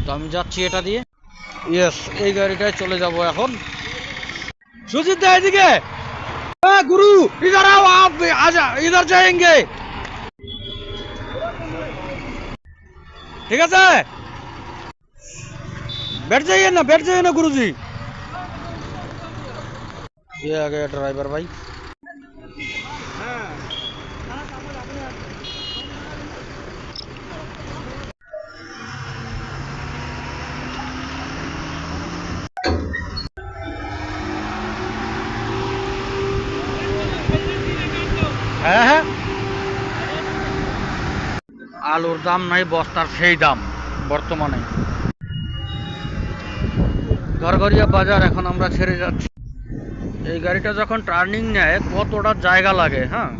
তো আমি যাচ্ছি এটা দিয়ে। ইয়েস, এই গাড়িটায় চলে যাব এখন। সুজিত দা এদিকে। गुरु इधर आओ, आप आजा, इधर जाएंगे। ठीक है, बैठ जाइए ना गुरुजी। ये आ गया ड्राइवर भाई। হ্যাঁ হ্যাঁ, আলুর দাম নাই, বস্তার সেই দাম বর্তমানে। ঘরঘরিয়া বাজার এখন আমরা ছেড়ে যাচ্ছি। এই গাড়িটা যখন টার্নিং নেয় কতটা জায়গা লাগে, হ্যাঁ।